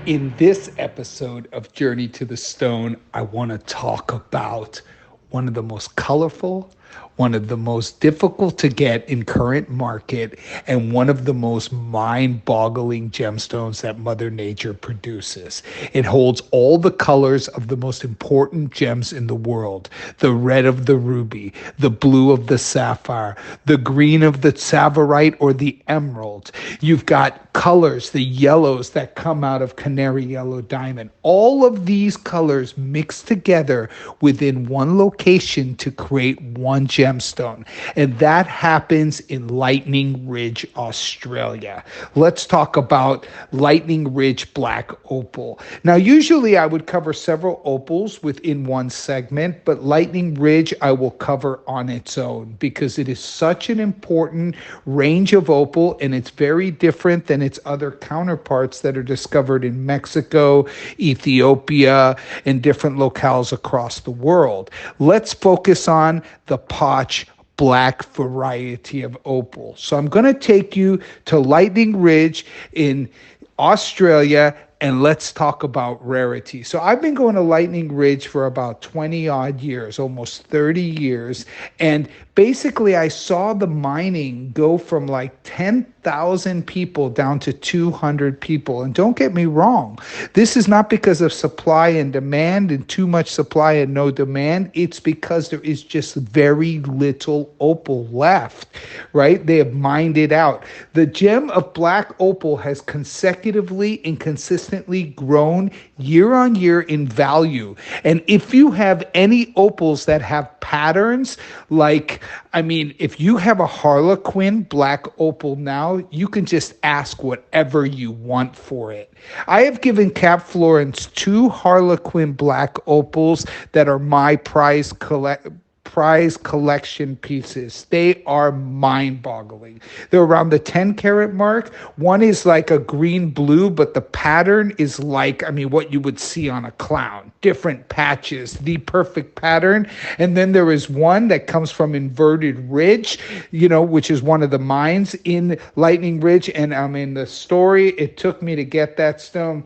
In this episode of Journey to the Stone, I want to talk about one of the most colorful, one of the most difficult to get in current market, and one of the most mind-boggling gemstones that Mother Nature produces. It holds all the colors of the most important gems in the world: the red of the ruby, the blue of the sapphire, the green of the tsavorite or the emerald. You've got colors, the yellows that come out of Canary Yellow Diamond. All of these colors mixed together within one location to create one gemstone. And that happens in Lightning Ridge, Australia. Let's talk about Lightning Ridge Black Opal. Now, usually I would cover several opals within one segment, but Lightning Ridge I will cover on its own because it is such an important range of opal, and it's very different than its other counterparts that are discovered in Mexico, Ethiopia, and different locales across the world. Let's focus on the Potch Black variety of opal. So I'm going to take you to Lightning Ridge in Australia, and let's talk about rarity. So I've been going to Lightning Ridge for about 20 odd years, almost 30 years. And basically I saw the mining go from like 10,000 people down to 200 people. And don't get me wrong, this is not because of supply and demand and too much supply and no demand. It's because there is just very little opal left, right? They have mined it out. The gem of black opal has consecutively and consistently grown year on year in value. And if you have any opals that have patterns, if you have a Harlequin Black Opal now, you can just ask whatever you want for it. I have given Cap Florence 2 Harlequin Black Opals that are my prize collection pieces. They are mind-boggling. They're around the 10 karat mark. One is like a green blue, but the pattern is like, what you would see on a clown. Different patches, the perfect pattern. And then there is one that comes from Inverted Ridge, which is one of the mines in Lightning Ridge. And in the story it took me to get that stone.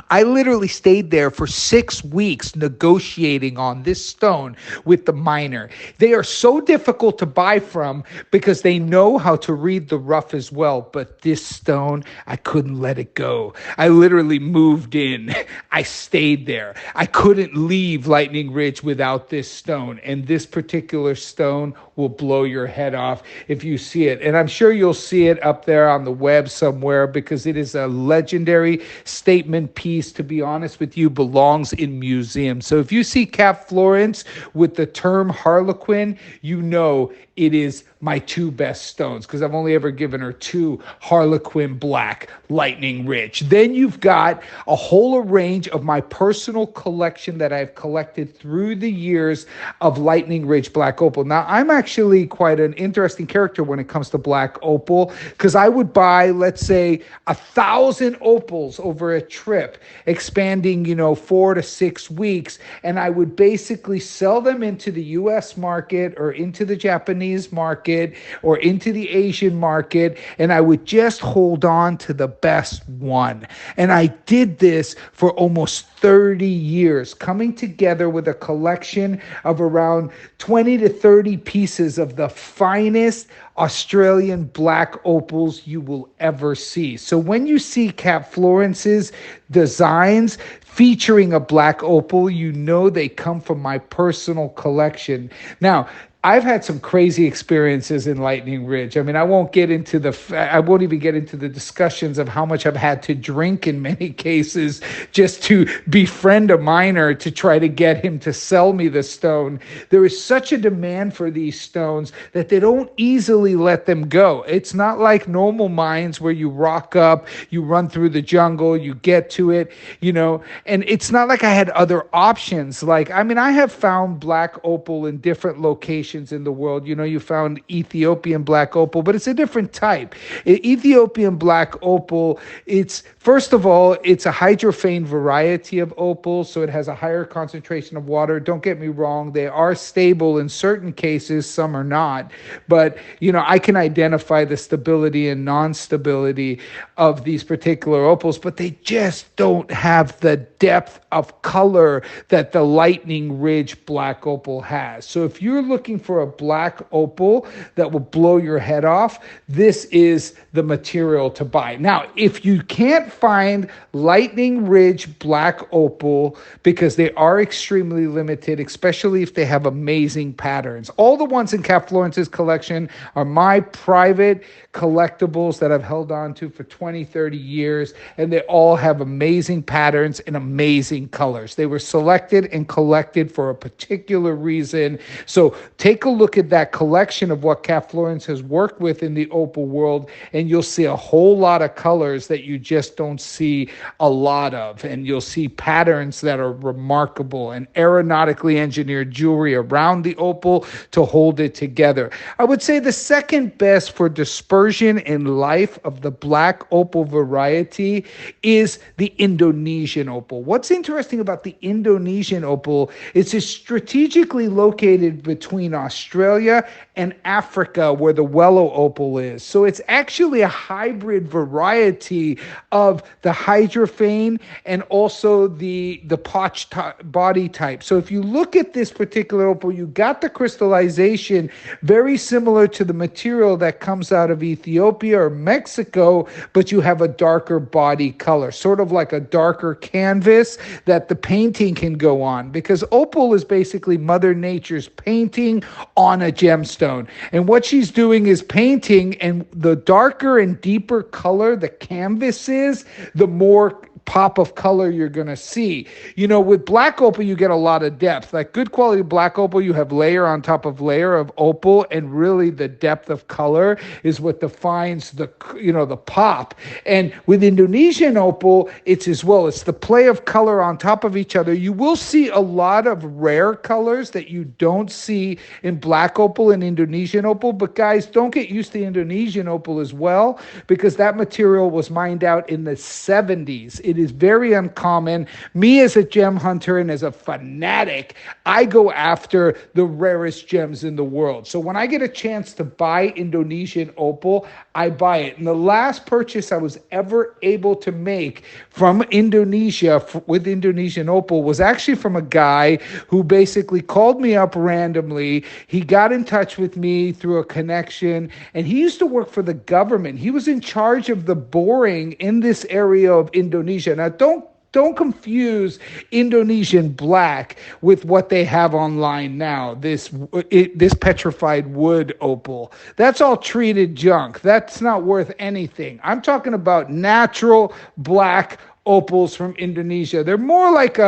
I literally stayed there for 6 weeks negotiating on this stone with the miner. They are so difficult to buy from because they know how to read the rough as well. But this stone, I couldn't let it go. I literally moved in. I stayed there. I couldn't leave Lightning Ridge without this stone. And this particular stone will blow your head off if you see it. And I'm sure you'll see it up there on the web somewhere because it is a legendary statement piece. To be honest with you, belongs in museums. So if you see Cap Florence with the term Harlequin, you know it is my 2 best stones because I've only ever given her 2 Harlequin Black Lightning Ridge. Then you've got a whole range of my personal collection that I've collected through the years of Lightning Ridge Black Opal. Now, I'm actually quite an interesting character when it comes to Black Opal because I would buy, let's say, 1,000 opals over a trip, expanding, 4 to 6 weeks, and I would basically sell them into the U.S. market or into the Japanese market or into the Asian market, and I would just hold on to the best one. And I did this for almost 30 years, coming together with a collection of around 20 to 30 pieces of the finest Australian black opals you will ever see. So when you see Cap Florence's designs featuring a black opal, you know they come from my personal collection. Now, I've had some crazy experiences in Lightning Ridge. I won't even get into the discussions of how much I've had to drink in many cases just to befriend a miner to try to get him to sell me the stone. There is such a demand for these stones that they don't easily let them go. It's not like normal mines where you rock up, you run through the jungle, you get to it, and it's not like I had other options. I have found black opal in different locations concentrations in the world. You found Ethiopian Black Opal, but it's a different type. Ethiopian Black Opal, it's, first of all, it's a hydrophane variety of opal, so it has a higher concentration of water. Don't get me wrong, they are stable in certain cases, some are not. But, I can identify the stability and non-stability of these particular opals, but they just don't have the depth of color that the Lightning Ridge Black Opal has. So if you're looking for a black opal that will blow your head off, this is the material to buy. Now, if you can't find Lightning Ridge Black Opal, because they are extremely limited, especially if they have amazing patterns. All the ones in Cat Florence's collection are my private collectibles that I've held on to for 20, 30 years, and they all have amazing patterns and amazing colors. They were selected and collected for a particular reason. So take a look at that collection of what Cat Florence has worked with in the opal world, and you'll see a whole lot of colors that you just don't see a lot of. And you'll see patterns that are remarkable and aeronautically engineered jewelry around the opal to hold it together. I would say the second best for dispersion in life of the black opal variety is the Indonesian opal. What's interesting about the Indonesian opal is it's strategically located between Australia and Africa, where the Welo Opal is. So it's actually a hybrid variety of the hydrophane and also the potch body type. So if you look at this particular opal, you got the crystallization very similar to the material that comes out of Ethiopia or Mexico, but you have a darker body color, sort of like a darker canvas that the painting can go on, because opal is basically Mother Nature's painting on a gemstone. And what she's doing is painting, and the darker and deeper color the canvas is, the more pop of color you're going to see. With black opal, you get a lot of depth. Like good quality black opal, you have layer on top of layer of opal, and really the depth of color is what defines the pop. And with Indonesian opal, it's as well. It's the play of color on top of each other. You will see a lot of rare colors that you don't see in black opal and Indonesian opal. But guys, don't get used to Indonesian opal as well, because that material was mined out in the 70s. It is very uncommon. Me as a gem hunter and as a fanatic, I go after the rarest gems in the world. So when I get a chance to buy Indonesian opal, I buy it. And the last purchase I was ever able to make from Indonesia with Indonesian opal was actually from a guy who basically called me up randomly. He got in touch with me through a connection, and he used to work for the government. He was in charge of the boring in this area of Indonesia. Now, don't confuse Indonesian black with what they have online now, this petrified wood opal. That's all treated junk. That's not worth anything. I'm talking about natural black opals from Indonesia. They're more like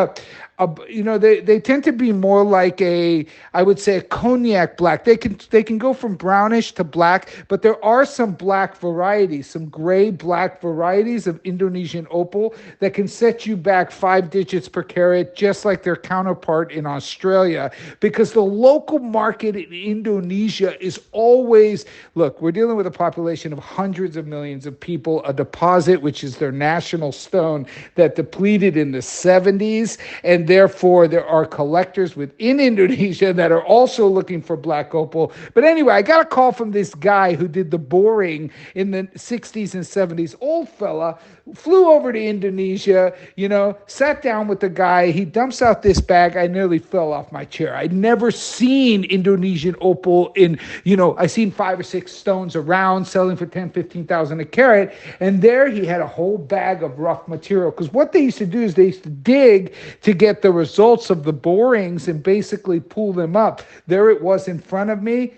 they tend to be more like I would say a cognac black. They can go from brownish to black, but there are some black varieties, some gray black varieties of Indonesian opal that can set you back 5 digits per carat, just like their counterpart in Australia, because the local market in Indonesia is always, look, we're dealing with a population of hundreds of millions of people, a deposit, which is their national stone, that depleted in the 70s, and therefore there are collectors within Indonesia that are also looking for black opal. But anyway, I got a call from this guy who did the boring in the 60s and 70s. Old fella, flew over to Indonesia, sat down with the guy. He dumps out this bag. I nearly fell off my chair. I'd never seen Indonesian opal I seen 5 or 6 stones around selling for 10, 15,000 a carat. And there he had a whole bag of rough material. Because what they used to do is they used to dig to get the results of the borings and basically pull them up. There it was in front of me.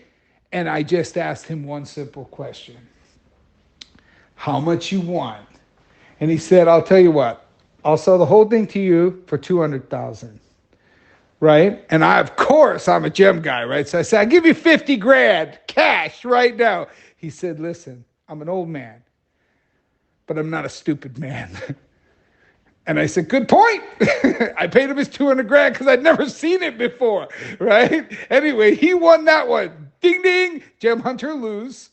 And I just asked him one simple question. How much you want? And he said, I'll tell you what, I'll sell the whole thing to you for 200,000. Right? And I'm a gem guy, right? So I said, I'll give you 50 grand cash right now. He said, listen, I'm an old man, but I'm not a stupid man. And I said, good point. I paid him his 200 grand because I'd never seen it before, right? Anyway, he won that one. Ding, ding. Gem hunter lose,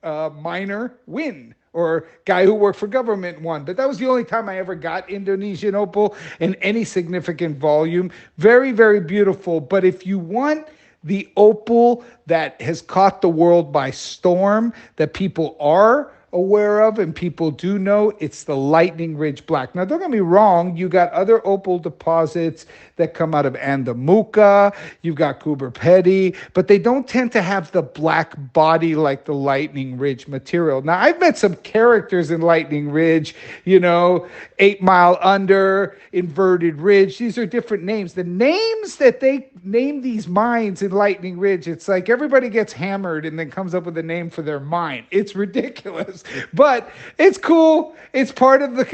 miner win, or guy who worked for government won. But that was the only time I ever got Indonesian opal in any significant volume. Very, very beautiful. But if you want the opal that has caught the world by storm, that people are aware of and people do know, it's the Lightning Ridge Black. Now, don't get me wrong, you got other opal deposits that come out of Andamuka, you've got Coober Pedy, but they don't tend to have the black body like the Lightning Ridge material. Now, I've met some characters in Lightning Ridge, 8 Mile Under, Inverted Ridge. These are different names. The names that they name these mines in Lightning Ridge, it's like everybody gets hammered and then comes up with a name for their mine. It's ridiculous. But it's cool. It's part of the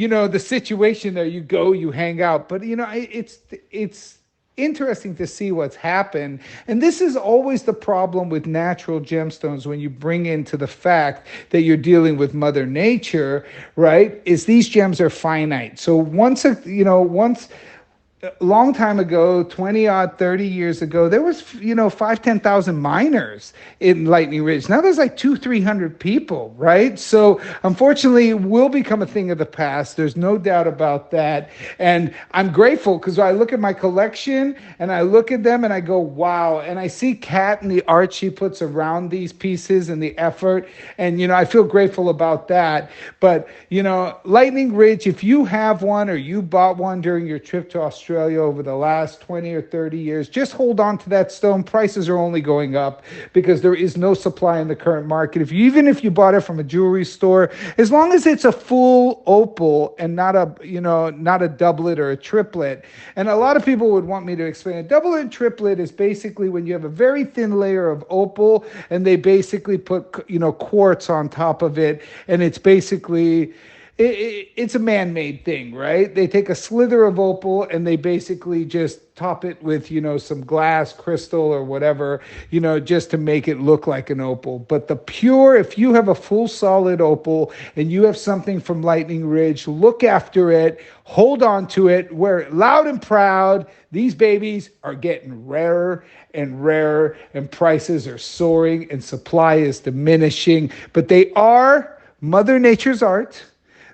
the situation there. You go, you hang out. But it's interesting to see what's happened. And this is always the problem with natural gemstones when you bring into the fact that you're dealing with Mother Nature, right? Is these gems are finite. So once a long time ago, 30 years ago, there was, 10,000 miners in Lightning Ridge. Now there's like 300 people, right? So unfortunately, it will become a thing of the past. There's no doubt about that. And I'm grateful because I look at my collection and I look at them and I go, wow. And I see Kat and the art she puts around these pieces and the effort. And, I feel grateful about that. But, Lightning Ridge, if you have one or you bought one during your trip to Australia over the last 20 or 30 years, just hold on to that stone. Prices are only going up because there is no supply in the current market. Even if you bought it from a jewelry store, as long as it's a full opal and not a doublet or a triplet. And a lot of people would want me to explain a doublet and triplet is basically when you have a very thin layer of opal and they basically put quartz on top of it, and it's basically it's a man-made thing, right? They take a slither of opal and they basically just top it with, some glass, crystal, or whatever, just to make it look like an opal. But if you have a full solid opal and you have something from Lightning Ridge, look after it, hold on to it, wear it loud and proud. These babies are getting rarer and rarer, and prices are soaring and supply is diminishing. But they are Mother Nature's art.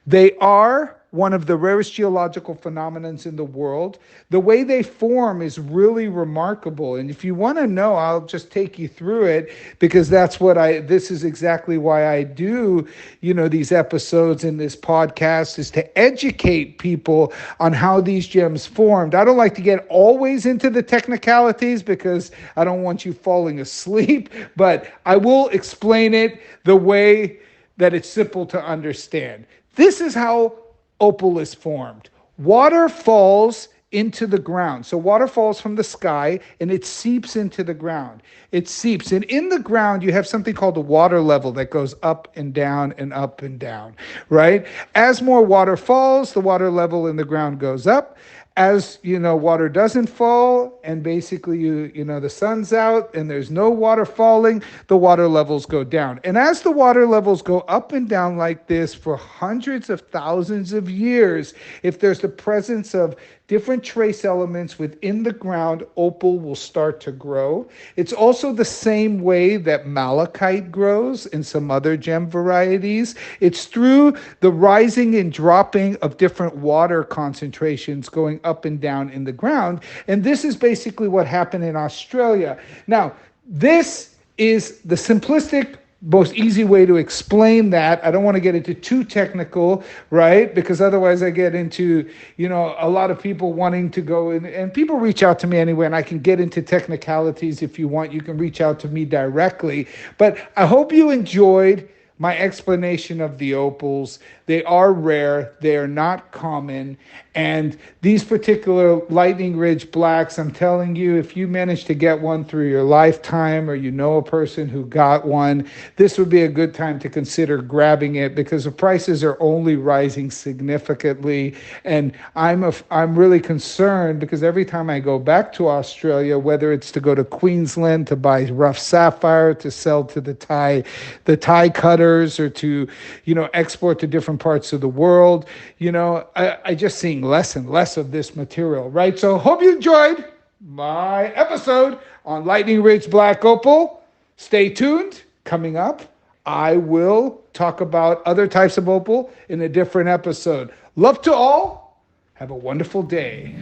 They are one of the rarest geological phenomena in the world. The way they form is really remarkable. And if you want to know, I'll just take you through it because this is exactly why I do, these episodes in this podcast, is to educate people on how these gems formed. I don't like to get always into the technicalities because I don't want you falling asleep, but I will explain it the way that it's simple to understand. This is how opal is formed. Water falls into the ground. So water falls from the sky and it seeps into the ground. It seeps. And in the ground, you have something called the water level that goes up and down and up and down, right? As more water falls, the water level in the ground goes up. As water doesn't fall and basically the sun's out and there's no water falling, the water levels go down. And as the water levels go up and down like this for hundreds of thousands of years, if there's the presence of different trace elements within the ground, opal will start to grow. It's also the same way that malachite grows in some other gem varieties. It's through the rising and dropping of different water concentrations going up and down in the ground. And this is basically what happened in Australia. Now, this is the simplistic most easy way to explain that. I don't want to get into too technical, right? Because otherwise I get into, a lot of people wanting to go in, and people reach out to me anyway, and I can get into technicalities if you want. You can reach out to me directly. But I hope you enjoyed my explanation of the opals. They are rare. They are not common. And these particular Lightning Ridge Blacks, I'm telling you, if you manage to get one through your lifetime or you know a person who got one, this would be a good time to consider grabbing it because the prices are only rising significantly. And I'm really concerned because every time I go back to Australia, whether it's to go to Queensland to buy rough sapphire to sell to the Thai cutter, letters or to, export to different parts of the world. I just seeing less and less of this material, right? So hope you enjoyed my episode on Lightning Ridge Black Opal. Stay tuned. Coming up, I will talk about other types of opal in a different episode. Love to all. Have a wonderful day.